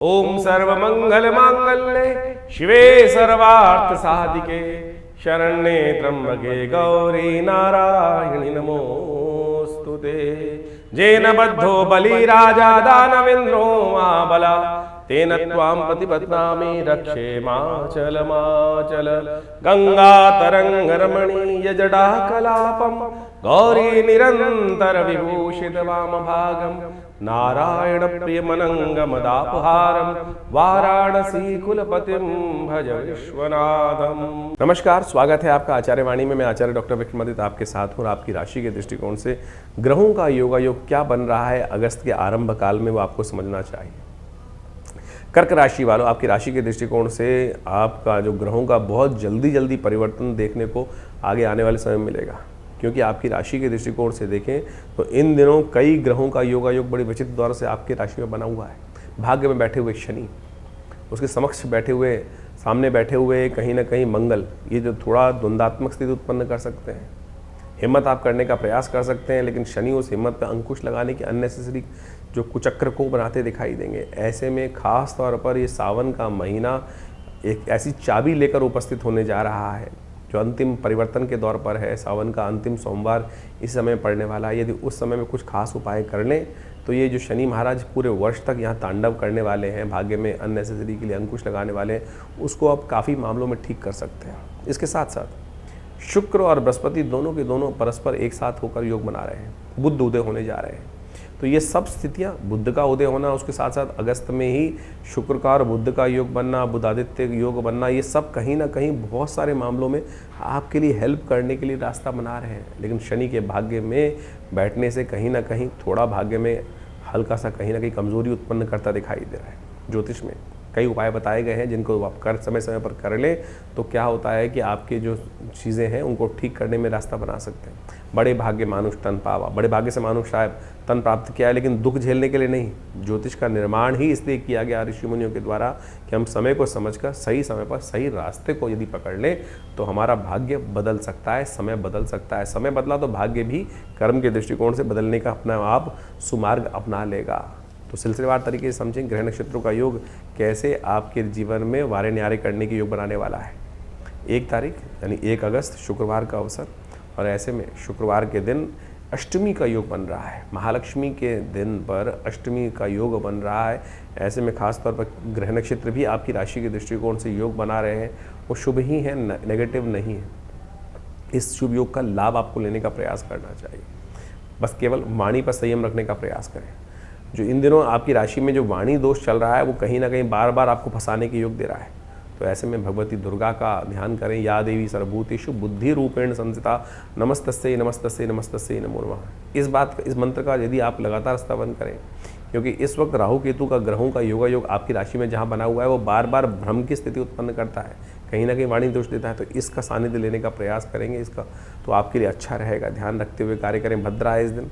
ओम सर्वमंगल मांगल्ये शिवे सर्वार्थ साधिके शरण्ये त्र्यंबके गौरी नारायणि नमोस्तुते। जेन बद्धो बलिराजा दानवेन्द्रो महाबला तेन त्वां प्रतिपद्नामि रक्षे माचल माचल। गंगा तरंग रमणीय जटाकलापं गौरी निरंतर विभूषित वामभागं नारायण प्रियमनंगमदापहारं वाराणसी कुलपतिं भज विश्वनाथम। नमस्कार, स्वागत है आपका आचार्य वाणी में। मैं आचार्य डॉक्टर विक्रमादित्य आपके साथ हूँ और आपकी राशि के दृष्टिकोण से ग्रहों का योगायोग क्या बन रहा है अगस्त के आरंभ काल में, वो आपको समझना चाहिए। कर्क राशि वालों, आपकी राशि के दृष्टिकोण से आपका जो ग्रहों का बहुत जल्दी परिवर्तन देखने को आगे आने वाले समय में मिलेगा, क्योंकि आपकी राशि के दृष्टिकोण से देखें तो इन दिनों कई ग्रहों का योगायोग बड़ी विचित्र दौर से आपकी राशि में बना हुआ है। भाग्य में बैठे हुए शनि, उसके समक्ष बैठे हुए, सामने बैठे हुए कहीं ना कहीं मंगल, ये जो थोड़ा द्वंद्वात्मक स्थिति उत्पन्न कर सकते हैं। हिम्मत आप करने का प्रयास कर सकते हैं, लेकिन शनि उस हिम्मत पर अंकुश लगाने की अननेसेसरी जो कुचक्र को बनाते दिखाई देंगे। ऐसे में खास तौर पर ये सावन का महीना एक ऐसी चाबी लेकर उपस्थित होने जा रहा है जो अंतिम परिवर्तन के दौर पर है। सावन का अंतिम सोमवार इस समय पड़ने वाला है। यदि उस समय में कुछ खास उपाय कर लें तो ये जो शनि महाराज पूरे वर्ष तक यहाँ तांडव करने वाले हैं, भाग्य में अननेसेसरी के लिए अंकुश लगाने वाले हैं, उसको आप काफ़ी मामलों में ठीक कर सकते हैं। इसके साथ साथ शुक्र और बृहस्पति दोनों के दोनों परस्पर एक साथ होकर योग बना रहे हैं। बुध उदय होने जा रहे हैं, तो ये सब स्थितियाँ, बुध का उदय होना, उसके साथ साथ अगस्त में ही शुक्र का और बुध का योग बनना, बुधादित्य योग बनना, ये सब कहीं ना कहीं बहुत सारे मामलों में आपके लिए हेल्प करने के लिए रास्ता बना रहे हैं। लेकिन शनि के भाग्य में बैठने से कहीं ना कहीं थोड़ा भाग्य में हल्का सा कहीं ना कहीं कमजोरी उत्पन्न करता दिखाई दे रहा है। ज्योतिष में कई उपाय बताए गए हैं जिनको आप समय समय पर कर लें तो क्या होता है कि आपके जो चीज़ें हैं उनको ठीक करने में रास्ता बना सकते हैं। बड़े भाग्य मानुष तन पावा, बड़े भाग्य से मानुष शायद तन प्राप्त किया है, लेकिन दुख झेलने के लिए नहीं। ज्योतिष का निर्माण ही इसलिए किया गया ऋषि मुनियों के द्वारा कि हम समय को समझकर सही समय पर सही रास्ते को यदि पकड़ लें तो हमारा भाग्य बदल सकता है, समय बदल सकता है। समय बदला तो भाग्य भी कर्म के दृष्टिकोण से बदलने का अपना आप सुमार्ग अपना लेगा। तो सिलसिलेवार तरीके से समझें ग्रह नक्षत्रों का योग कैसे आपके जीवन में वारे न्यारे करने की योग बनाने वाला है। 1 तारीख यानी 1 अगस्त शुक्रवार का अवसर, और ऐसे में शुक्रवार के दिन अष्टमी का योग बन रहा है। महालक्ष्मी के दिन पर अष्टमी का योग बन रहा है। ऐसे में खास तौर पर ग्रह नक्षत्र भी आपकी राशि के दृष्टिकोण से योग बना रहे हैं, वो शुभ ही है, नेगेटिव नहीं है। इस शुभ योग का लाभ आपको लेने का प्रयास करना चाहिए। बस केवल वाणी पर संयम रखने का प्रयास करें। जो इन दिनों आपकी राशि में जो वाणी दोष चल रहा है वो कहीं ना कहीं बार बार आपको फंसाने के योग दे रहा है। तो ऐसे में भगवती दुर्गा का ध्यान करें। या देवी सर्वभूतेषु बुद्धि रूपेण संस्थिता नमस्तस्यै नमस्तस्यै नमस्तस्यै नमो नमः। इस मंत्र का यदि आप लगातार स्तवन करें, क्योंकि इस वक्त राहु केतु का ग्रहों का योगायोग आपकी राशि में जहाँ बना हुआ है वो बार बार भ्रम की स्थिति उत्पन्न करता है, कहीं ना कहीं वाणी दोष देता है। तो इसका सानिध्य लेने का प्रयास करेंगे, इसका तो आपके लिए अच्छा रहेगा। ध्यान रखते हुए कार्य करें। भद्रा है इस दिन,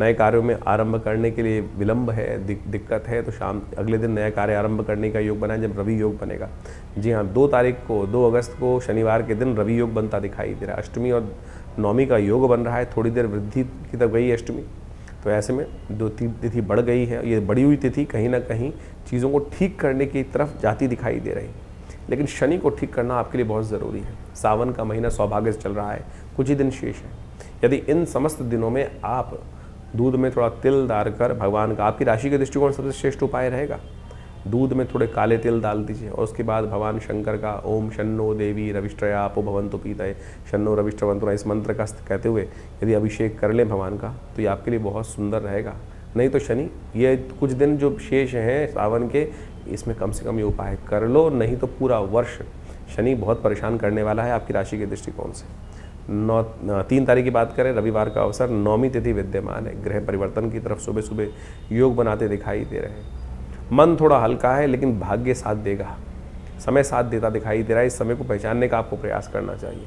नए कार्यों में आरंभ करने के लिए विलंब है, दिक्कत है, तो शाम अगले दिन नया कार्य आरंभ करने का योग बना जब रवि योग बनेगा। जी हाँ, 2 तारीख को 2 अगस्त को शनिवार के दिन रवि योग बनता दिखाई दे रहा है। अष्टमी और नवमी का योग बन रहा है। थोड़ी देर वृद्धि की तरफ गई अष्टमी, तो ऐसे में 2-3 तिथि बढ़ गई है। ये बढ़ी हुई तिथि कहीं ना कहीं चीज़ों को ठीक करने की तरफ जाती दिखाई दे रही, लेकिन शनि को ठीक करना आपके लिए बहुत ज़रूरी है। सावन का महीना सौभाग्य से चल रहा है, कुछ ही दिन शेष है। यदि इन समस्त दिनों में आप दूध में थोड़ा तिल डालकर भगवान का, आपकी राशि के दृष्टिकोण सबसे श्रेष्ठ उपाय रहेगा, दूध में थोड़े काले तिल डाल दीजिए और उसके बाद भगवान शंकर का ओम शन्नो देवी रविष्ट्रयापो भवन्तु पीतये शन्नो रविष्ट्रवन्तु, इस मंत्र का कहते हुए यदि अभिषेक कर लें भगवान का तो ये आपके लिए बहुत सुंदर रहेगा। नहीं तो शनि ये कुछ दिन जो शेष हैं सावन के, इसमें कम से कम ये उपाय कर लो, नहीं तो पूरा वर्ष शनि बहुत परेशान करने वाला है आपकी राशि के दृष्टिकोण से। 3 तारीख की बात करें, रविवार का अवसर, 9वीं तिथि विद्यमान है। ग्रह परिवर्तन की तरफ सुबह सुबह योग बनाते दिखाई दे रहे हैं। मन थोड़ा हल्का है लेकिन भाग्य साथ देगा, समय साथ देता दिखाई दे रहा है। इस समय को पहचानने का आपको प्रयास करना चाहिए।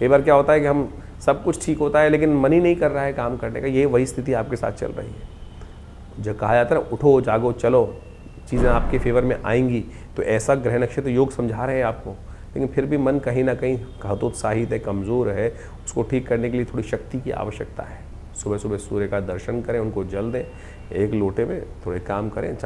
कई बार क्या होता है कि हम सब कुछ ठीक होता है लेकिन मन ही नहीं कर रहा है काम करने का, ये वही स्थिति आपके साथ चल रही है। जो कहा जाता है ना, उठो जागो चलो, चीज़ें आपके फेवर में आएंगी, तो ऐसा ग्रह नक्षत्र योग समझा रहे हैं आपको, लेकिन फिर भी मन कहीं ना कहीं हतोत्साहित है, कमज़ोर है। उसको ठीक करने के लिए थोड़ी शक्ति की आवश्यकता है। सुबह सुबह सूर्य का दर्शन करें, उनको जल दें। एक लोटे में थोड़े काम करें,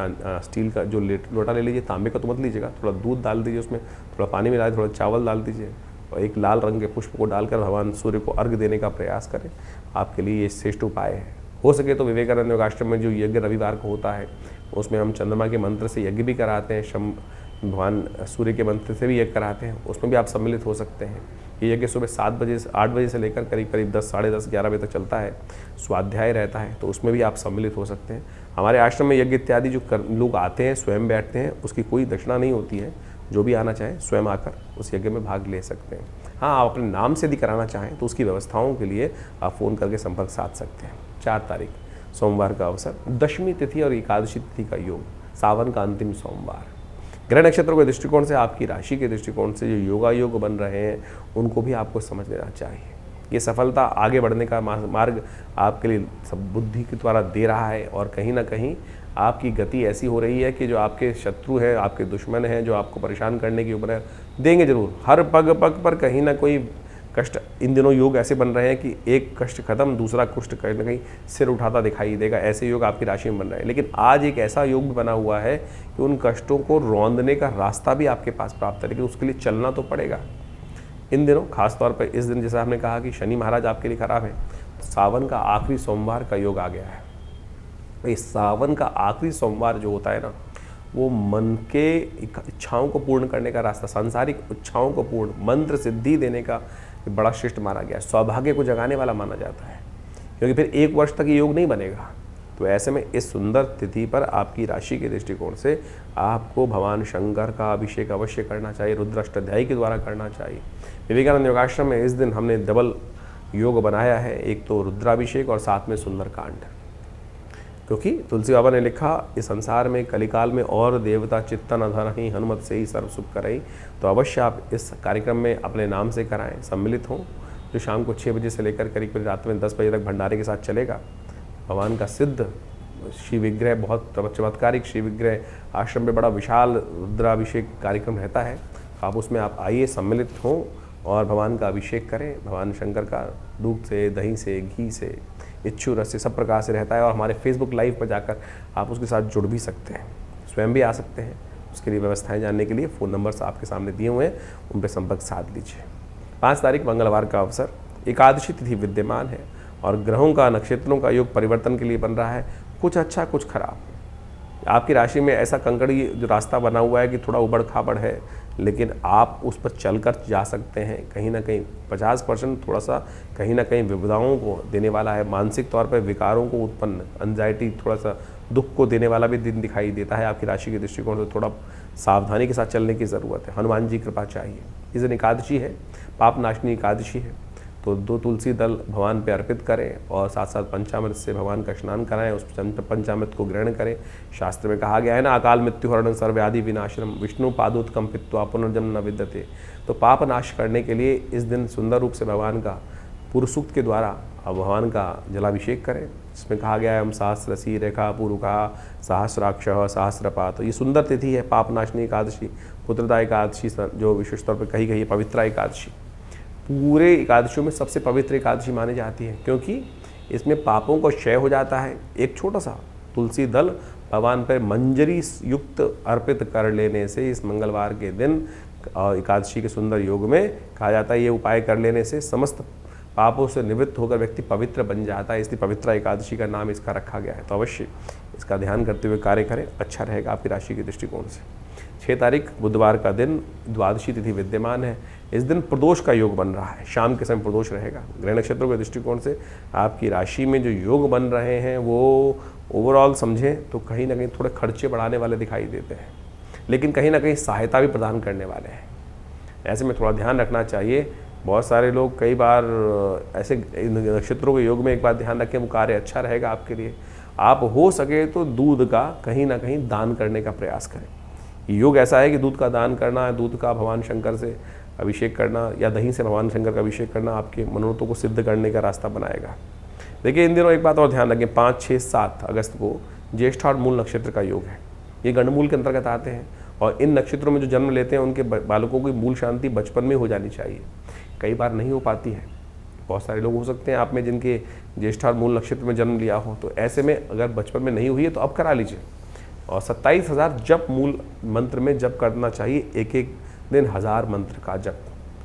स्टील का जो लोटा ले लीजिए, तांबे का तो मत लीजिएगा, थोड़ा दूध डाल दीजिए, उसमें थोड़ा पानी मिला दीजिए, थोड़ा चावल डाल दीजिए और एक लाल रंग के पुष्प को डालकर भगवान सूर्य को अर्घ देने का प्रयास करें। आपके लिए ये श्रेष्ठ उपाय है। हो सके तो विवेकानंद योगाश्रम में जो यज्ञ रविवार को होता है उसमें हम चंद्रमा के मंत्र से यज्ञ भी कराते हैं, भगवान सूर्य के मंत्र से भी यज्ञ कराते हैं, उसमें भी आप सम्मिलित हो सकते हैं। ये यज्ञ सुबह 7 बजे से 8 बजे से लेकर करीब करीब 10, साढ़े 10, 11 बजे तक चलता है, स्वाध्याय रहता है, तो उसमें भी आप सम्मिलित हो सकते हैं। हमारे आश्रम में यज्ञ इत्यादि जो लोग आते हैं स्वयं बैठते हैं, उसकी कोई दक्षिणा नहीं होती है, जो भी आना चाहे स्वयं आकर उस यज्ञ में भाग ले सकते हैं। हाँ, आप अपने नाम से यदि कराना चाहें तो उसकी व्यवस्थाओं के लिए आप फ़ोन करके संपर्क साध सकते हैं। 4 तारीख सोमवार का अवसर, दशमी तिथि और एकादशी तिथि का योग, सावन का अंतिम सोमवार। ग्रह नक्षत्रों के दृष्टिकोण से, आपकी राशि के दृष्टिकोण से जो योगा योग बन रहे हैं उनको भी आपको समझ लेना चाहिए। ये सफलता आगे बढ़ने का मार्ग आपके लिए सब बुद्धि के द्वारा दे रहा है और कहीं ना कहीं आपकी गति ऐसी हो रही है कि जो आपके शत्रु हैं, आपके दुश्मन हैं, जो आपको परेशान करने की उम्र देंगे जरूर। हर पग पग पर कहीं ना कोई कष्ट, इन दिनों योग ऐसे बन रहे हैं कि एक कष्ट खत्म, दूसरा कष्ट कहीं ना कहीं सिर उठाता दिखाई देगा। ऐसे योग आपकी राशि में बन रहे हैं। लेकिन आज एक ऐसा योग भी बना हुआ है कि उन कष्टों को रौंदने का रास्ता भी आपके पास प्राप्त है, लेकिन उसके लिए चलना तो पड़ेगा। इन दिनों खासतौर पर इस दिन, जैसा हमने कहा कि शनि महाराज आपके लिए खराब है, सावन का आखिरी सोमवार का योग आ गया है। इस सावन का आखिरी सोमवार जो होता है ना, वो मन के इच्छाओं को पूर्ण करने का रास्ता, सांसारिक इच्छाओं को पूर्ण, मंत्र सिद्धि देने का बड़ा श्रेष्ठ माना गया है, सौभाग्य को जगाने वाला माना जाता है, क्योंकि फिर 1 वर्ष तक ये योग नहीं बनेगा। तो ऐसे में इस सुंदर तिथि पर आपकी राशि के दृष्टिकोण से आपको भगवान शंकर का अभिषेक अवश्य करना चाहिए, रुद्राष्टाध्यायी के द्वारा करना चाहिए। विवेकानंद योगाश्रम में इस दिन हमने डबल योग बनाया है, एक तो रुद्राभिषेक और साथ में सुंदरकांड, क्योंकि तुलसी बाबा ने लिखा, इस संसार में कलिकाल में और देवता चित्तन अधरहि, हनुमत से ही सर्व सुख करई। तो अवश्य आप इस कार्यक्रम में अपने नाम से कराएं, सम्मिलित हों, जो शाम को 6 बजे से लेकर करीब करीब रात में 10 बजे तक भंडारे के साथ चलेगा। भगवान का सिद्ध श्री विग्रह, बहुत चमत्कारिक श्री विग्रह आश्रम में बड़ा विशाल रुद्राभिषेक कार्यक्रम रहता है। आप उसमें आप आइए, सम्मिलित हों और भगवान का अभिषेक करें। भगवान शंकर का दूध से, दही से, घी से, इच्छू रस से, सब प्रकार से रहता है। और हमारे फेसबुक लाइव पर जाकर आप उसके साथ जुड़ भी सकते हैं, स्वयं भी आ सकते हैं। उसके लिए व्यवस्थाएं जानने के लिए फ़ोन नंबर्स आपके सामने दिए हुए हैं, उन पर संपर्क साध लीजिए। 5 तारीख मंगलवार का अवसर, एकादशी तिथि विद्यमान है और ग्रहों का, नक्षत्रों का योग परिवर्तन के लिए बन रहा है, कुछ अच्छा कुछ खराब। आपकी राशि में ऐसा कंकड़ी जो रास्ता बना हुआ है कि थोड़ा उबड़ खाबड़ है, लेकिन आप उस पर चलकर जा सकते हैं। कहीं ना कहीं 50% थोड़ा सा कहीं ना कहीं विविधाओं को देने वाला है, मानसिक तौर पर विकारों को उत्पन्न, एंजाइटी, थोड़ा सा दुख को देने वाला भी दिन दिखाई देता है। आपकी राशि के दृष्टिकोण से थोड़ा सावधानी के साथ चलने की ज़रूरत है। हनुमान जी कृपा चाहिए। इस दिन एकादशी है, पाप नाशनी एकादशी है, तो 2 तुलसी दल भगवान पे अर्पित करें और साथ साथ पंचामृत से भगवान का स्नान कराएं, उस पंचामृत को ग्रहण करें। शास्त्र में कहा गया है ना, अकाल मृत्यु हरण सर्वव्याधि विनाशनम, विष्णु पादोत्कम पित्वा पुनर्जन्म न विद्यते। तो पाप नाश करने के लिए इस दिन सुंदर रूप से भगवान का पूर्व सूक्त के द्वारा भगवान का जलाभिषेक करें, जिसमें कहा गया है हम सहस्रसी रेखा पूर्वका सहस्राक्ष सहस्रपा। तो ये सुंदर तिथि है, पाप नाशनी एकादशी, पुत्रदा एकादशी, जो विशेष तौर पर कही गई है पवित्रा एकादशी। पूरे एकादशियों में सबसे पवित्र एकादशी मानी जाती है, क्योंकि इसमें पापों का क्षय हो जाता है। एक छोटा सा तुलसी दल भगवान पर मंजरी युक्त अर्पित कर लेने से इस मंगलवार के दिन एकादशी के सुंदर योग में कहा जाता है, ये उपाय कर लेने से समस्त पापों से निवृत्त होकर व्यक्ति पवित्र बन जाता है। इसलिए पवित्रा एकादशी का नाम इसका रखा गया है। तो अवश्य इसका ध्यान करते हुए कार्य करें, अच्छा रहेगा आपकी राशि के दृष्टिकोण से। 6 तारीख बुधवार का दिन, द्वादशी तिथि विद्यमान है। इस दिन प्रदोष का योग बन रहा है, शाम के समय प्रदोष रहेगा। ग्रह नक्षत्रों के दृष्टिकोण से आपकी राशि में जो योग बन रहे हैं वो ओवरऑल समझें तो कहीं ना कहीं थोड़े खर्चे बढ़ाने वाले दिखाई देते हैं, लेकिन कहीं ना कहीं सहायता भी प्रदान करने वाले हैं। ऐसे में थोड़ा ध्यान रखना चाहिए। बहुत सारे लोग कई बार ऐसे नक्षत्रों के योग में एक बात ध्यान रखें, वो कार्य अच्छा रहेगा आपके लिए। आप हो सके तो दूध का कहीं ना कहीं दान करने का प्रयास करें। योग ऐसा है कि दूध का दान करना, दूध का भगवान शंकर से अभिषेक करना या दही से भगवान शंकर का अभिषेक करना आपके मनोरथों को सिद्ध करने का रास्ता बनाएगा। देखिए, इन दिनों एक बात और ध्यान रखें, 5, 6, 7 अगस्त को ज्येष्ठा और मूल नक्षत्र का योग है। ये गंडमूल के अंतर्गत आते हैं और इन नक्षत्रों में जो जन्म लेते हैं उनके बालकों की मूल शांति बचपन में हो जानी चाहिए। कई बार नहीं हो पाती है, बहुत सारे लोग हो सकते हैं आप में जिनके ज्येष्ठा और मूल नक्षत्र में जन्म लिया हो, तो ऐसे में अगर बचपन में नहीं हुई है तो अब करा लीजिए। और 27,000 जप मूल मंत्र में जप करना चाहिए, एक एक दिन 1000 मंत्र का जप,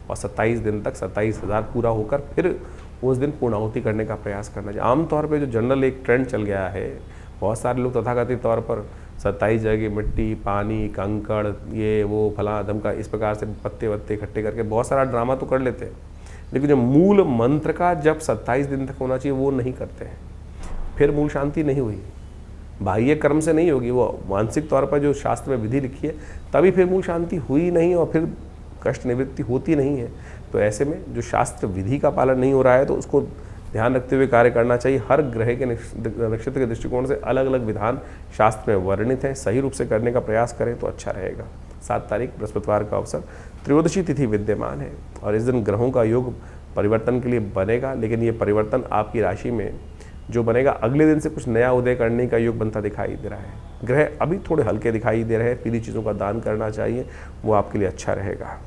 और 27 दिन तक 27,000 पूरा होकर फिर उस दिन पूर्णाहुति करने का प्रयास करना चाहिए। आमतौर पे जो जनरल एक ट्रेंड चल गया है, बहुत सारे लोग तथाकथित तौर पर 27 जगह मिट्टी, पानी, कंकड़, ये वो फला धमका, इस प्रकार से पत्ते वत्ते इकट्ठे करके बहुत सारा ड्रामा तो कर लेते हैं, लेकिन जो मूल मंत्र का जब 27 दिन तक होना चाहिए वो नहीं करते हैं। फिर मूल शांति नहीं हुई, बाह्य कर्म से नहीं होगी, वो मानसिक तौर पर जो शास्त्र में विधि लिखी है तभी फिर मूल शांति हुई नहीं और फिर कष्ट निवृत्ति होती नहीं है। तो ऐसे में जो शास्त्र विधि का पालन नहीं हो रहा है तो उसको ध्यान रखते हुए कार्य करना चाहिए। हर ग्रह के नक्षत्र के दृष्टिकोण से अलग अलग विधान शास्त्र में वर्णित हैं, सही रूप से करने का प्रयास करें तो अच्छा रहेगा। 7 तारीख बृहस्पतिवार का अवसर, त्रयोदशी तिथि विद्यमान है और इस दिन ग्रहों का योग परिवर्तन के लिए बनेगा, लेकिन ये परिवर्तन आपकी राशि में जो बनेगा अगले दिन से कुछ नया उदय करने का योग बनता दिखाई दे रहा है। ग्रह अभी थोड़े हल्के दिखाई दे रहे हैं, पीली चीज़ों का दान करना चाहिए, वो आपके लिए अच्छा रहेगा।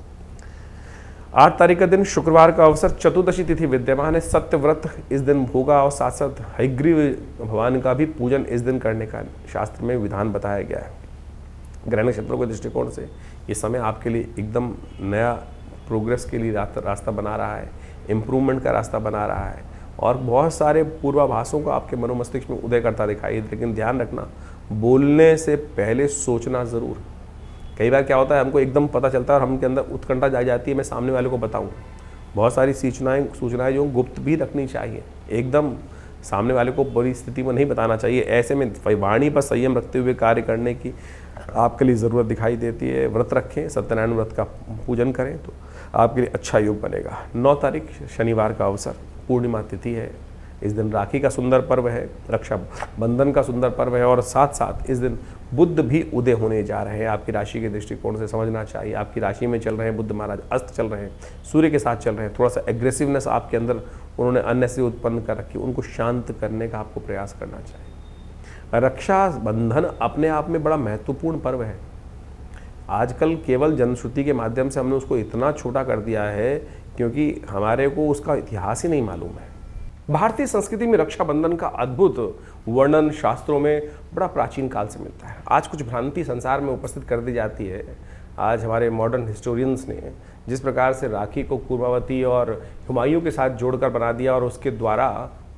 8 तारीख का दिन शुक्रवार का अवसर, चतुर्दशी तिथि विद्यमान है, सत्य व्रत इस दिन होगा और साथ साथ हयग्रीव भगवान का भी पूजन इस दिन करने का शास्त्र में विधान बताया गया है। ग्रह नक्षत्रों के दृष्टिकोण से ये समय आपके लिए एकदम नया प्रोग्रेस के लिए रास्ता बना रहा है, इम्प्रूवमेंट का रास्ता बना रहा है और बहुत सारे पूर्वाभासों को आपके मनोमस्तिष्क में उदय करता दिखाई। लेकिन ध्यान रखना, बोलने से पहले सोचना ज़रूर। कई बार क्या होता है, हमको एकदम पता चलता है और हमके अंदर उत्कंठा जाग जाती है, मैं सामने वाले को बताऊं। बहुत सारी सूचनाएं जो गुप्त भी रखनी चाहिए, एकदम सामने वाले को बुरी स्थिति में नहीं बताना चाहिए। ऐसे में वाणी पर संयम रखते हुए कार्य करने की आपके लिए ज़रूरत दिखाई देती है। व्रत रखें, सत्यनारायण व्रत का पूजन करें तो आपके लिए अच्छा योग बनेगा। 9 तारीख शनिवार का अवसर, पूर्णिमा तिथि है। इस दिन राखी का सुंदर पर्व है, रक्षा बंधन का सुंदर पर्व है और साथ साथ इस दिन बुद्ध भी उदय होने जा रहे हैं। आपकी राशि के दृष्टिकोण से समझना चाहिए, आपकी राशि में चल रहे हैं बुद्ध महाराज, अस्त चल रहे हैं, सूर्य के साथ चल रहे हैं। थोड़ा सा एग्रेसिवनेस आपके अंदर उन्होंने अन्य से उत्पन्न कर रखी, उनको शांत करने का आपको प्रयास करना चाहिए। रक्षा बंधन अपने आप में बड़ा महत्वपूर्ण पर्व है। आजकल केवल जनश्रुति के माध्यम से हमने उसको इतना छोटा कर दिया है क्योंकि हमारे को उसका इतिहास ही नहीं मालूम है। भारतीय संस्कृति में रक्षाबंधन का अद्भुत वर्णन शास्त्रों में बड़ा प्राचीन काल से मिलता है। आज कुछ भ्रांति संसार में उपस्थित कर दी जाती है। आज हमारे मॉडर्न हिस्टोरियंस ने जिस प्रकार से राखी को कुर्मावती और हुमायूं के साथ जोड़कर बना दिया और उसके द्वारा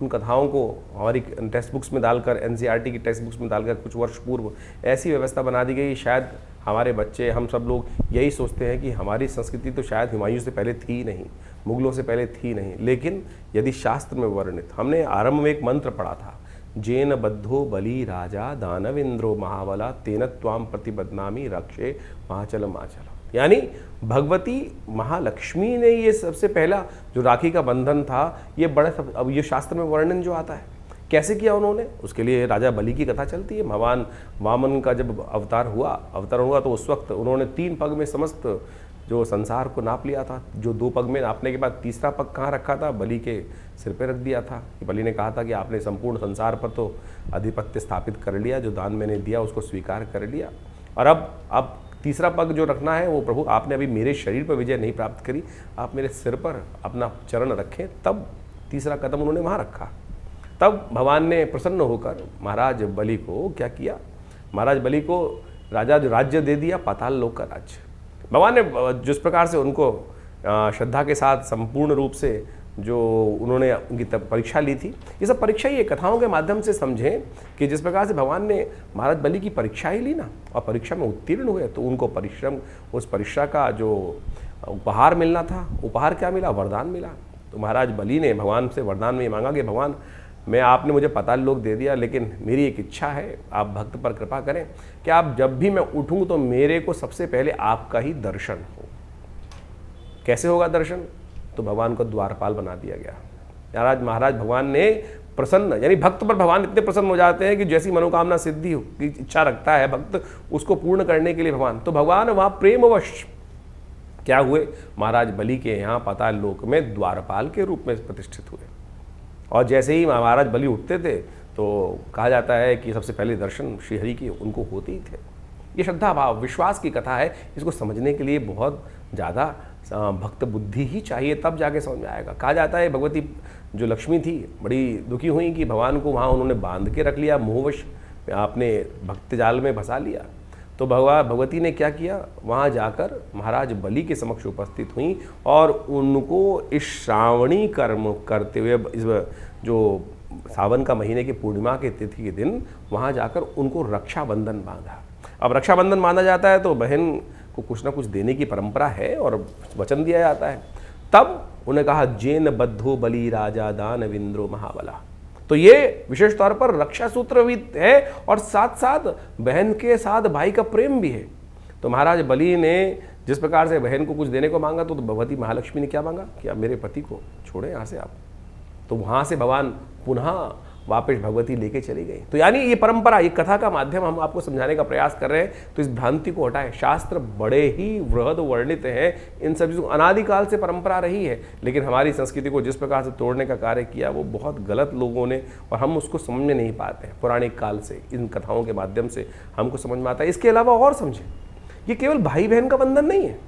उन कथाओं को हमारी टेक्स्ट बुक्स में डालकर, एनसीईआरटी की टेक्स्ट बुक्स में डालकर कुछ वर्ष पूर्व ऐसी व्यवस्था बना दी गई, शायद हमारे बच्चे, हम सब लोग यही सोचते हैं कि हमारी संस्कृति तो शायद हुमायूं से पहले थी नहीं, मुगलों से पहले थी नहीं। लेकिन यदि शास्त्र में वर्णित, हमने आरंभ में एक मंत्र पढ़ा था, जेन बद्धो बलि राजा दानवेंद्रो महाबला तेन त्वाम प्रतिबदनामी रक्षे महाचलम आचलम। यानी भगवती महालक्ष्मी ने ये सबसे पहला जो राखी का बंधन था, ये बड़ा, अब ये शास्त्र में वर्णन जो आता है कैसे किया उन्होंने, उसके लिए राजा बलि की कथा चलती है। भगवान वामन का जब अवतार हुआ तो उस वक्त उन्होंने 3 पग में समस्त जो संसार को नाप लिया था। जो 2 पग में नापने के बाद तीसरा पग कहाँ रखा था, बलि के सिर पे रख दिया था। बलि ने कहा था कि आपने संपूर्ण संसार पर तो आधिपत्य स्थापित कर लिया, जो दान मैंने दिया उसको स्वीकार कर लिया, और अब तीसरा पग जो रखना है वो प्रभु आपने अभी मेरे शरीर पर विजय नहीं प्राप्त करी, आप मेरे सिर पर अपना चरण रखें। तब तीसरा कदम उन्होंने वहाँ रखा। तब भगवान ने प्रसन्न होकर महाराज बलि को क्या किया, महाराज बलि को राजा जो राज्य दे दिया, पाताल लोक का राज्य। भगवान ने जिस प्रकार से उनको श्रद्धा के साथ संपूर्ण रूप से जो उन्होंने उनकी परीक्षा ली थी, ये सब परीक्षा ही कथाओं के माध्यम से समझें कि जिस प्रकार से भगवान ने महाराज बलि की परीक्षा ही ली ना, और परीक्षा में उत्तीर्ण हुए तो उनको उस परीक्षा का जो उपहार मिलना था, उपहार क्या मिला, वरदान मिला। तो महाराज बलि ने भगवान से वरदान में मांगा कि भगवान, मैं आपने मुझे पाताल लोक दे दिया, लेकिन मेरी एक इच्छा है, आप भक्त पर कृपा करें कि आप जब भी मैं उठूं तो मेरे को सबसे पहले आपका ही दर्शन हो। कैसे होगा दर्शन, तो भगवान को द्वारपाल बना दिया गया। महाराज भगवान ने प्रसन्न, यानी भक्त पर भगवान इतने प्रसन्न हो जाते हैं कि जैसी मनोकामना सिद्धि की इच्छा रखता है भक्त, उसको पूर्ण करने के लिए भगवान वहाँ प्रेमवश क्या हुए, महाराज बलि के यहाँ पाताल लोक में द्वारपाल के रूप में प्रतिष्ठित हुए। और जैसे ही महाराज बलि उठते थे तो कहा जाता है कि सबसे पहले दर्शन श्रीहरि के उनको होते ही थे। ये श्रद्धा भाव विश्वास की कथा है। इसको समझने के लिए बहुत ज़्यादा भक्त बुद्धि ही चाहिए, तब जाके समझ में आएगा। कहा जाता है भगवती जो लक्ष्मी थी बड़ी दुखी हुई कि भगवान को वहाँ उन्होंने बांध के रख लिया, मोहवश आपने भक्त जाल में फंसा लिया। तो भगवती ने क्या किया, वहाँ जाकर महाराज बलि के समक्ष उपस्थित हुई और उनको इस श्रावणी कर्म करते हुए, इस जो सावन का महीने की पूर्णिमा के तिथि के दिन वहाँ जाकर उनको रक्षाबंधन बांधा। अब रक्षाबंधन बांधा जाता है तो बहन को कुछ ना कुछ देने की परंपरा है और वचन दिया जाता है। तब उन्हें कहा जेन बद्धो बलि राजा दानवेंद्रो महाबला। तो ये विशेष तौर पर रक्षा सूत्र भी है और साथ साथ बहन के साथ भाई का प्रेम भी है। तो महाराज बलि ने जिस प्रकार से बहन को कुछ देने को मांगा तो भगवती महालक्ष्मी ने क्या मांगा कि आप मेरे पति को छोड़ें यहाँ से आप। तो वहाँ से भगवान पुनः वापस भगवती लेके चली गई। तो यानी ये परंपरा, ये कथा का माध्यम हम आपको समझाने का प्रयास कर रहे हैं। तो इस भ्रांति को हटाएं। शास्त्र बड़े ही वृहद वर्णित हैं, इन सब चीज़ों अनादिकाल से परंपरा रही है, लेकिन हमारी संस्कृति को जिस प्रकार से तोड़ने का कार्य किया वो बहुत गलत लोगों ने, और हम उसको समझ में नहीं पाते हैं। पौराणिक काल से इन कथाओं के माध्यम से हमको समझ में आता है। इसके अलावा और समझें, ये केवल भाई बहन का बंधन नहीं है।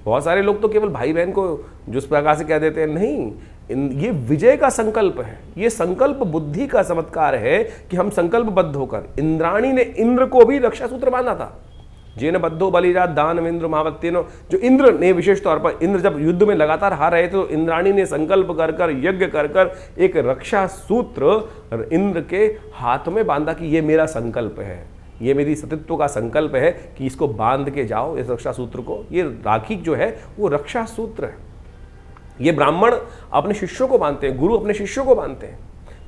बहुत सारे लोग तो केवल भाई बहन को जिस प्रकार से कह देते हैं, नहीं, ये विजय का संकल्प है। ये संकल्प बुद्धि का चमत्कार है कि हम संकल्पबद्ध होकर, इंद्राणी ने इंद्र को भी रक्षा सूत्र बांधा था। जेन बद्धो बलिराज दानवेंद्र महावत्तेनो, जो इंद्र ने विशेष तौर पर, इंद्र जब युद्ध में लगातार हार रहे थे तो इंद्राणी ने संकल्प कर कर, यज्ञ कर कर एक रक्षा सूत्र इंद्र के हाथ में बांधा कि ये मेरा संकल्प है, ये मेरी सतीत्व का संकल्प है कि इसको बांध के जाओ, इस रक्षा सूत्र को। ये राखी जो है वो रक्षा सूत्र है। ये ब्राह्मण अपने शिष्यों को बांधते हैं, गुरु अपने शिष्यों को बांधते हैं।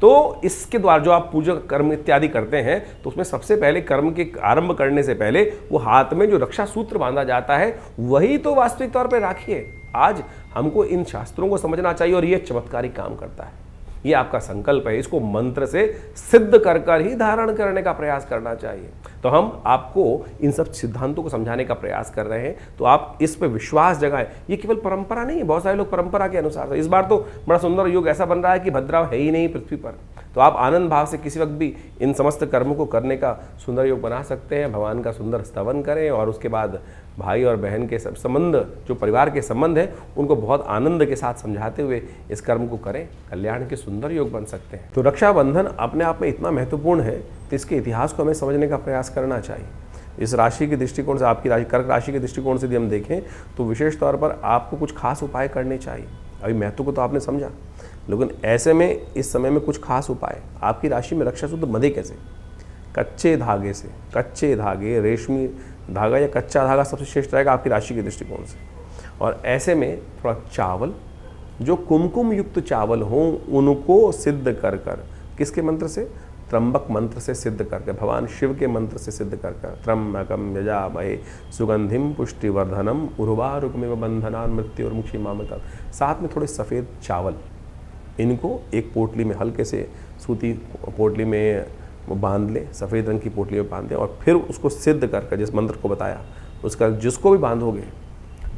तो इसके द्वारा जो आप पूजा कर्म इत्यादि करते हैं तो उसमें सबसे पहले कर्म के आरंभ करने से पहले वो हाथ में जो रक्षा सूत्र बांधा जाता है वही तो वास्तविक तौर पर राखी है। आज हमको इन शास्त्रों को समझना चाहिए और ये चमत्कारिक काम करता है। ये आपका संकल्प है, इसको मंत्र से सिद्ध कर कर ही धारण करने का प्रयास करना चाहिए। तो हम आपको इन सब सिद्धांतों को समझाने का प्रयास कर रहे हैं, तो आप इस पे विश्वास जगाएं। ये केवल परंपरा नहीं है, बहुत सारे लोग परंपरा के अनुसार। इस बार तो बड़ा सुंदर योग ऐसा बन रहा है कि भद्राव है ही नहीं पृथ्वी पर, तो आप आनंद भाव से किसी वक्त भी इन समस्त कर्मों को करने का सुंदर योग बना सकते हैं। भगवान का सुंदर स्तवन करें और उसके बाद भाई और बहन के संबंध, जो परिवार के संबंध है, उनको बहुत आनंद के साथ समझाते हुए इस कर्म को करें। कल्याण के सुंदर योग बन सकते हैं। तो रक्षाबंधन अपने आप में इतना महत्वपूर्ण है तो इसके इतिहास को हमें समझने का प्रयास करना चाहिए। इस राशि के दृष्टिकोण से, आपकी राशि कर्क राशि के दृष्टिकोण से यदि हम देखें तो विशेष तौर पर आपको कुछ खास उपाय करने चाहिए। अभी महत्व को तो आपने समझा, लेकिन ऐसे में इस समय में कुछ खास उपाय। आपकी राशि में रक्षा सूत्र बंधे कैसे? कच्चे धागे से। कच्चे धागे, रेशमी धागा या कच्चा धागा सबसे श्रेष्ठ रहेगा आपकी राशि के दृष्टिकोण से। और ऐसे में थोड़ा चावल, जो कुमकुम युक्त चावल हों, उनको सिद्ध कर कर, किसके मंत्र से? त्र्यंबक मंत्र से सिद्ध करके, भगवान शिव के मंत्र से सिद्ध करके, त्र्यंबकम यजामहे सुगंधिम पुष्टिवर्धनम उर्वारुकमिव बंधनान् मृत्युर्मुक्षीमामृतम्। साथ में थोड़े सफ़ेद चावल, इनको एक पोटली में, हल्के से सूती पोटली में वो बांध लें, सफ़ेद रंग की पोटली में बांध दें और फिर उसको सिद्ध करके, जिस मंत्र को बताया उसका जिसको भी बांधोगे,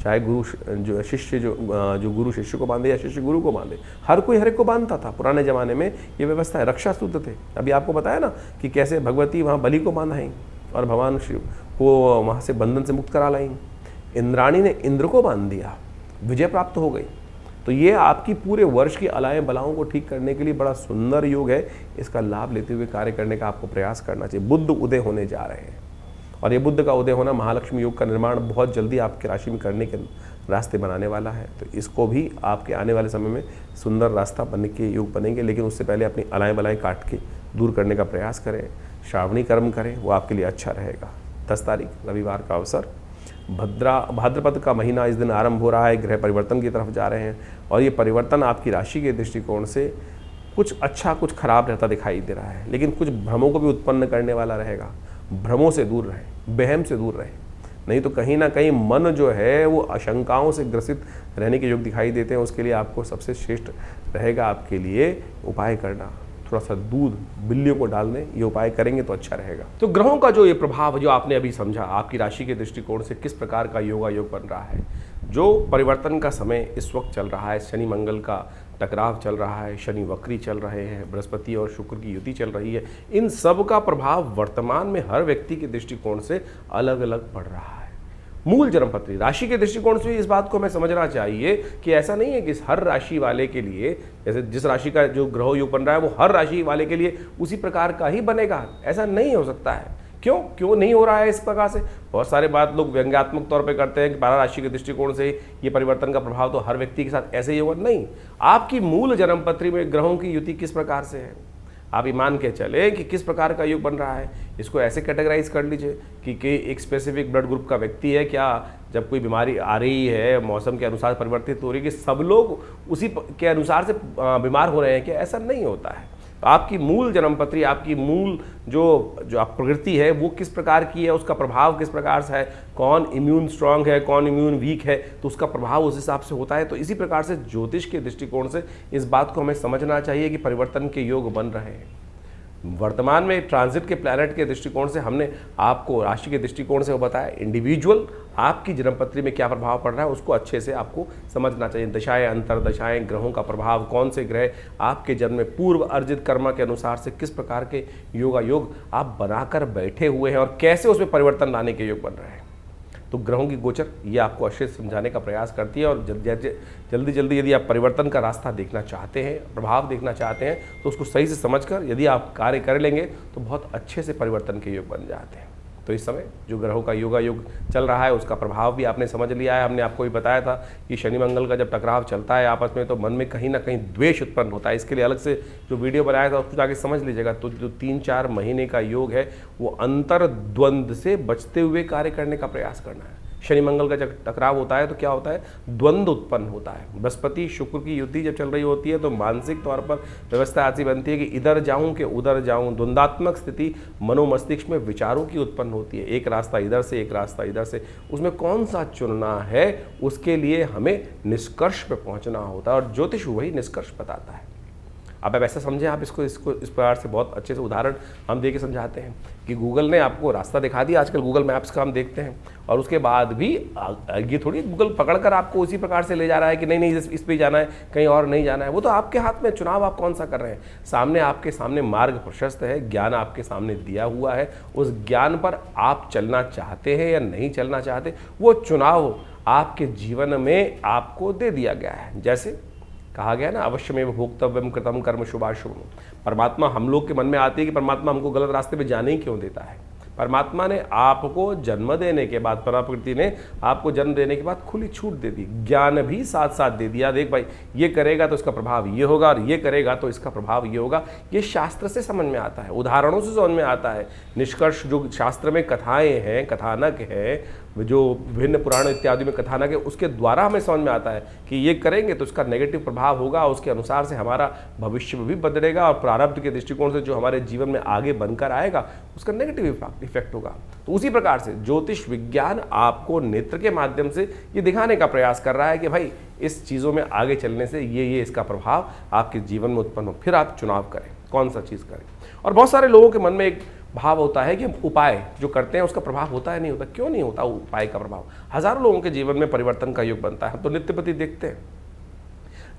चाहे गुरु जो शिष्य जो गुरु शिष्य को बांधे या शिष्य गुरु को बांधे, हर कोई हर एक को बांधता था। पुराने ज़माने में ये व्यवस्था है। रक्षा सूत्र थे। अभी आपको बताया ना कि कैसे भगवती वहाँ बलि को बांधाई और भगवान शिव को वहाँ से बंधन से मुक्त करा लाई। इंद्राणी ने इंद्र को बांध दिया, विजय प्राप्त हो गई। तो ये आपकी पूरे वर्ष की अलाएं बलाओं को ठीक करने के लिए बड़ा सुंदर योग है। इसका लाभ लेते हुए कार्य करने का आपको प्रयास करना चाहिए। बुध उदय होने जा रहे हैं और ये बुध का उदय होना महालक्ष्मी योग का निर्माण बहुत जल्दी आपकी राशि में करने के रास्ते बनाने वाला है। तो इसको भी आपके आने वाले समय में सुंदर रास्ता बनने के योग बनेंगे, लेकिन उससे पहले अपनी अलाएं बलाएं काट के दूर करने का प्रयास करें। श्रावणी कर्म करें, वो आपके लिए अच्छा रहेगा। 10 तारीख रविवार का अवसर, भाद्रपद का महीना इस दिन आरंभ हो रहा है। ग्रह परिवर्तन की तरफ जा रहे हैं और ये परिवर्तन आपकी राशि के दृष्टिकोण से कुछ अच्छा कुछ खराब रहता दिखाई दे रहा है, लेकिन कुछ भ्रमों को भी उत्पन्न करने वाला रहेगा। भ्रमों से दूर रहें, वहम से दूर रहें, नहीं तो कहीं ना कहीं मन जो है वो आशंकाओं से ग्रसित रहने के योग दिखाई देते हैं। उसके लिए आपको सबसे श्रेष्ठ रहेगा आपके लिए उपाय करना, थोड़ा सा दूध बिल्लियों को डाल दें। ये उपाय करेंगे तो अच्छा रहेगा। तो ग्रहों का जो ये प्रभाव जो आपने अभी समझा, आपकी राशि के दृष्टिकोण से किस प्रकार का योगा योग बन रहा है, जो परिवर्तन का समय इस वक्त चल रहा है, शनि मंगल का टकराव चल रहा है, शनि वक्री चल रहे हैं, बृहस्पति और शुक्र की युति चल रही है, इन सब का प्रभाव वर्तमान में हर व्यक्ति के दृष्टिकोण से अलग अलग पड़ रहा है। मूल जन्मपत्री राशि के दृष्टिकोण से इस बात को हमें समझना चाहिए कि ऐसा नहीं है कि हर राशि वाले के लिए, जैसे जिस राशि का जो ग्रह योग बन रहा है वो हर राशि वाले के लिए उसी प्रकार का ही बनेगा, ऐसा नहीं हो सकता है। क्यों नहीं हो रहा है इस प्रकार से? बहुत सारे बात लोग व्यंग्यात्मक तौर पे करते हैं कि 12 राशि के दृष्टिकोण से ये परिवर्तन का प्रभाव तो हर व्यक्ति के साथ ऐसे ही होगा। नहीं, आपकी मूल जन्मपत्री में ग्रहों की युति किस प्रकार से है, आप ये मान के चले कि किस प्रकार का योग बन रहा है। इसको ऐसे कैटेगराइज कर लीजिए कि एक स्पेसिफिक ब्लड ग्रुप का व्यक्ति है, क्या जब कोई बीमारी आ रही है मौसम के अनुसार परिवर्तित हो रही है कि सब लोग उसी के अनुसार से बीमार हो रहे हैं, क्या ऐसा नहीं होता है। तो आपकी मूल जन्मपत्री, आपकी मूल जो आप प्रकृति है वो किस प्रकार की है, उसका प्रभाव किस प्रकार से है, कौन इम्यून स्ट्रांग है, कौन इम्यून वीक है, तो उसका प्रभाव उस हिसाब से होता है। तो इसी प्रकार से ज्योतिष के दृष्टिकोण से इस बात को हमें समझना चाहिए कि परिवर्तन के योग बन रहे हैं। वर्तमान में ट्रांजिट के प्लैनेट के दृष्टिकोण से हमने आपको राशि के दृष्टिकोण से वो बताया, इंडिविजुअल आपकी जन्मपत्री में क्या प्रभाव पड़ रहा है उसको अच्छे से आपको समझना चाहिए। दशाएं, अंतरदशाएं, ग्रहों का प्रभाव, कौन से ग्रह आपके जन्म में पूर्व अर्जित कर्म के अनुसार से किस प्रकार के योग आप बनाकर बैठे हुए हैं और कैसे उसमें परिवर्तन लाने के योग बन रहे हैं। तो ग्रहों की गोचर ये आपको अच्छे से समझाने का प्रयास करती है। और जल्दी जल्दी यदि आप परिवर्तन का रास्ता देखना चाहते हैं, प्रभाव देखना चाहते हैं, तो उसको सही से समझकर यदि आप कार्य कर लेंगे तो बहुत अच्छे से परिवर्तन के योग बन जाते हैं। तो इस समय जो ग्रहों का योग चल रहा है उसका प्रभाव भी आपने समझ लिया है। हमने आपको भी बताया था कि शनि मंगल का जब टकराव चलता है आपस में तो मन में कहीं ना कहीं द्वेष उत्पन्न होता है। इसके लिए अलग से जो वीडियो बनाया था उसको जाके समझ लीजिएगा। तो जो 3-4 महीने का योग है वो अंतर द्वंद्व से बचते हुए कार्य करने का प्रयास करना है। शनि मंगल का जब टकराव होता है तो क्या होता है, द्वंद्व उत्पन्न होता है। बृहस्पति शुक्र की युति जब चल रही होती है तो मानसिक तौर पर व्यवस्था ऐसी बनती है कि इधर जाऊं कि उधर जाऊं, द्वंद्वात्मक स्थिति मनोमस्तिष्क में विचारों की उत्पन्न होती है। एक रास्ता इधर से, एक रास्ता इधर से, उसमें कौन सा चुनना है उसके लिए हमें निष्कर्ष पे पहुंचना होता है और ज्योतिष वही निष्कर्ष बताता है। अब ऐसा समझें आप इसको इस प्रकार से बहुत अच्छे से उदाहरण हम दे के समझाते हैं कि गूगल ने आपको रास्ता दिखा दिया। आजकल गूगल मैप्स का हम देखते हैं और उसके बाद भी ये थोड़ी गूगल पकड़कर आपको उसी प्रकार से ले जा रहा है कि नहीं इस पे जाना है, कहीं और नहीं जाना है। वो तो आपके हाथ में, चुनाव आप कौन सा कर रहे हैं। सामने आपके सामने मार्ग प्रशस्त है, ज्ञान आपके सामने दिया हुआ है, उस ज्ञान पर आप चलना चाहते हैं या नहीं चलना चाहते, वो चुनाव आपके जीवन में आपको दे दिया गया है। जैसे कहा गया ना, अवश्यमेव भोक्तव्यम कृतम कर्म शुभाशुभम। परमात्मा हम लोग के मन में आती है कि परमात्मा हमको गलत रास्ते पे जाने ही क्यों देता है। परमात्मा ने आपको जन्म देने के बाद, प्रकृति ने आपको जन्म देने के बाद खुली छूट दे दी, ज्ञान भी साथ साथ दे दिया। देख भाई, ये करेगा तो इसका प्रभाव ये होगा और ये करेगा तो इसका प्रभाव ये होगा। ये शास्त्र से समझ में आता है, उदाहरणों से समझ में आता है। निष्कर्ष जो शास्त्र में कथाएं हैं, कथानक है, जो विभिन्न पुराण इत्यादि में कथानक है, उसके द्वारा हमें समझ में आता है कि ये करेंगे तो उसका नेगेटिव प्रभाव होगा, उसके अनुसार से हमारा भविष्य भी बदलेगा और प्रारब्ध के दृष्टिकोण से जो हमारे जीवन में आगे बनकर आएगा उसका नेगेटिव इफेक्ट होगा। तो उसी प्रकार से ज्योतिष विज्ञान आपको नेत्र के माध्यम से ये दिखाने का प्रयास कर रहा है कि भाई इस चीज़ों में आगे चलने से ये इसका प्रभाव आपके जीवन में उत्पन्न हो, फिर आप चुनाव करें कौन सा चीज़ करें। और बहुत सारे लोगों के मन में एक भाव होता है कि हम उपाय जो करते हैं उसका प्रभाव होता है, नहीं होता। क्यों नहीं होता उपाय का प्रभाव? हजारों लोगों के जीवन में परिवर्तन का योग बनता है। हम तो नित्य प्रति देखते हैं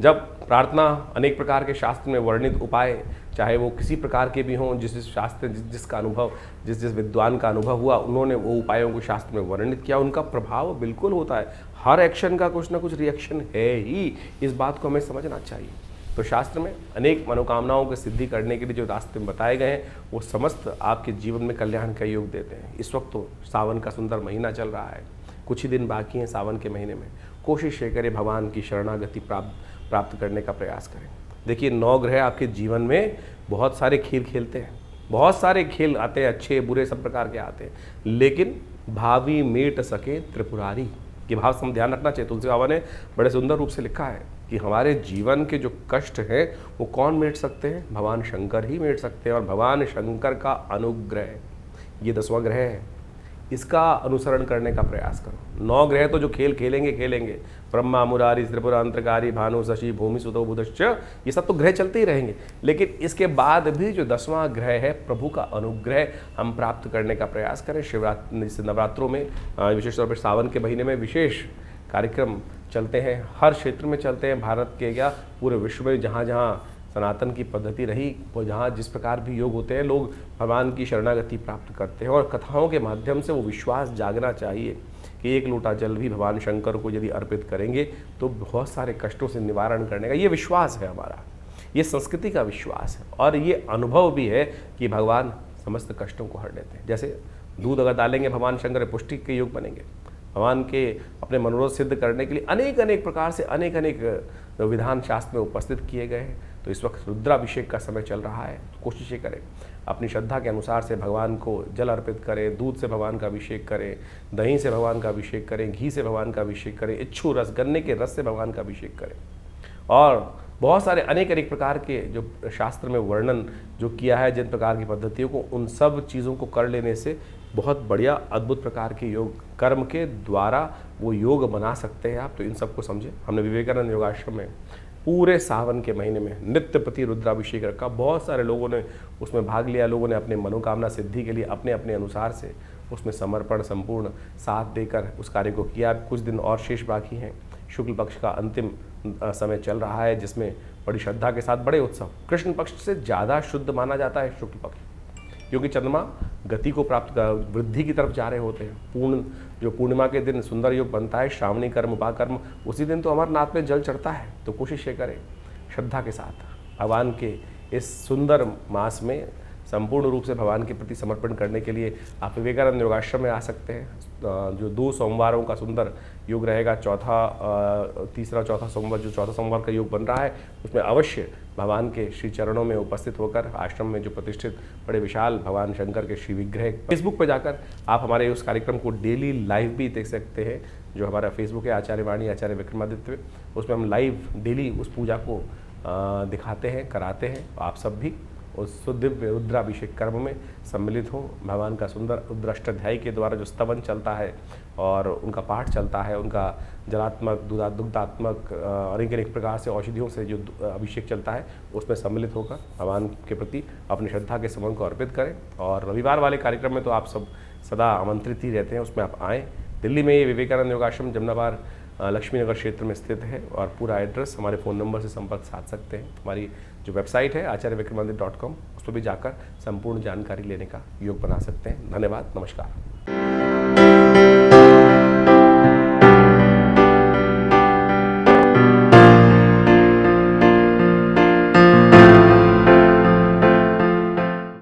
जब प्रार्थना, अनेक प्रकार के शास्त्र में वर्णित उपाय, चाहे वो किसी प्रकार के भी हों, जिस शास्त्र जिसका अनुभव, जिस विद्वान का अनुभव हुआ, उन्होंने वो उपायों को शास्त्र में वर्णित किया, उनका प्रभाव बिल्कुल होता है। हर एक्शन का कुछ ना कुछ रिएक्शन है ही, इस बात को हमें समझना चाहिए। तो शास्त्र में अनेक मनोकामनाओं की सिद्धि करने के लिए जो रास्ते बताए गए हैं वो समस्त आपके जीवन में कल्याण का योग देते हैं। इस वक्त तो सावन का सुंदर महीना चल रहा है, कुछ ही दिन बाकी हैं सावन के महीने में। कोशिश ये करें भगवान की शरणागति प्राप्त करने का प्रयास करें। देखिए 9 ग्रह आपके जीवन में बहुत सारे खेल खेलते हैं, बहुत सारे खेल आते हैं, अच्छे बुरे सब प्रकार के आते हैं, लेकिन भावी मेट सके त्रिपुरारी, ये भाव से हम ध्यान रखना चाहिए। तुलसी बाबा ने बड़े सुंदर रूप से लिखा है कि हमारे जीवन के जो कष्ट हैं वो कौन मेट सकते हैं? भगवान शंकर ही मेट सकते हैं। और भगवान शंकर का अनुग्रह, ये 10वां ग्रह है, इसका अनुसरण करने का प्रयास करो। 9 ग्रह तो जो खेल खेलेंगे, ब्रह्मा मुरारी त्रिपुरा अंतरकारी भानु शशि भूमि सुतो बुधश्च, ये सब तो ग्रह चलते ही रहेंगे, लेकिन इसके बाद भी जो 10वां ग्रह है प्रभु का अनुग्रह हम प्राप्त करने का प्रयास करें। शिवरात्रि, नवरात्रों में, विशेष तौर पर सावन के महीने में विशेष कार्यक्रम चलते हैं, हर क्षेत्र में चलते हैं, भारत के क्या पूरे विश्व में जहाँ जहाँ सनातन की पद्धति रही, वो जहाँ जिस प्रकार भी योग होते हैं, लोग भगवान की शरणागति प्राप्त करते हैं। और कथाओं के माध्यम से वो विश्वास जागना चाहिए कि एक लोटा जल भी भगवान शंकर को यदि अर्पित करेंगे तो बहुत सारे कष्टों से निवारण करने का ये विश्वास है हमारा, ये संस्कृति का विश्वास है। और ये अनुभव भी है कि भगवान समस्त कष्टों को हर लेते हैं। जैसे दूध अगर डालेंगे भगवान शंकर पुष्टि के योग बनेंगे। भगवान के अपने मनोरथ सिद्ध करने के लिए अनेक अनेक प्रकार से अनेक अनेक विधान शास्त्र में उपस्थित किए गए हैं। तो इस वक्त रुद्राभिषेक का समय चल रहा है, तो कोशिशें करें अपनी श्रद्धा के अनुसार से भगवान को जल अर्पित करें, दूध से भगवान का अभिषेक करें, दही से भगवान का अभिषेक करें, घी से भगवान का अभिषेक करें, इच्छू रस गन्ने के रस से भगवान का अभिषेक करें। और बहुत सारे अनेक अनेक प्रकार के जो शास्त्र में वर्णन जो किया है जिन प्रकार की पद्धतियों को, उन सब चीज़ों को कर लेने से बहुत बढ़िया अद्भुत प्रकार के योग कर्म के द्वारा वो योग बना सकते हैं आप। तो इन सबको समझें। हमने विवेकानंद योगाश्रम में पूरे सावन के महीने में नित्य प्रति रुद्राभिषेक रखा। बहुत सारे लोगों ने उसमें भाग लिया, लोगों ने अपने मनोकामना सिद्धि के लिए अपने अपने अनुसार से उसमें समर्पण संपूर्ण साथ देकर उस कार्य को किया। कुछ दिन और शेष बाकी हैं। शुक्ल पक्ष का अंतिम समय चल रहा है जिसमें बड़ी श्रद्धा के साथ बड़े उत्सव। कृष्ण पक्ष से ज़्यादा शुद्ध माना जाता है शुक्ल पक्ष, क्योंकि चंद्रमा गति को प्राप्त वृद्धि की तरफ जा रहे होते हैं। जो पूर्णिमा के दिन सुंदर योग बनता है, श्रावणी कर्म उपाकर्म, उसी दिन तो अमरनाथ में जल चढ़ता है। तो कोशिश ये करें श्रद्धा के साथ भगवान के इस सुंदर मास में संपूर्ण रूप से भगवान के प्रति समर्पण करने के लिए आप विवेकानंद योगाश्रम में आ सकते हैं। जो 2 सोमवारों का सुंदर योग रहेगा, तीसरा चौथा सोमवार, जो चौथा सोमवार का योग बन रहा है, उसमें अवश्य भगवान के श्री चरणों में उपस्थित होकर आश्रम में जो प्रतिष्ठित बड़े विशाल भगवान शंकर के श्री विग्रह, फेसबुक पर जाकर आप हमारे उस कार्यक्रम को डेली लाइव भी देख सकते हैं। जो हमारा फेसबुक है आचार्य वाणी आचार्य विक्रमादित्य, उसमें हम लाइव डेली उस पूजा को दिखाते हैं, कराते हैं। आप सब भी उस दिव्य रुद्राभिषेक कर्म में सम्मिलित हो। भगवान का सुंदर रुद्राष्टाध्यायी के द्वारा जो स्तवन चलता है और उनका पाठ चलता है, उनका जलात्मक दुग्धात्मक अनेक अनेक प्रकार से औषधियों से जो अभिषेक चलता है, उसमें सम्मिलित होकर भगवान के प्रति अपनी श्रद्धा के समन को अर्पित करें। और रविवार वाले कार्यक्रम में तो आप सब सदा आमंत्रित ही रहते हैं, उसमें आप आएँ। दिल्ली में ये विवेकानंद योगाश्रम जमनाबाद लक्ष्मी नगर क्षेत्र में स्थित है और पूरा एड्रेस हमारे फ़ोन नंबर से संपर्क साध सकते हैं। हमारी जो वेबसाइट है आचार्यविक्रमादित्य.com, उस पर भी जाकर संपूर्ण जानकारी लेने का योग बना सकते हैं। धन्यवाद, नमस्कार।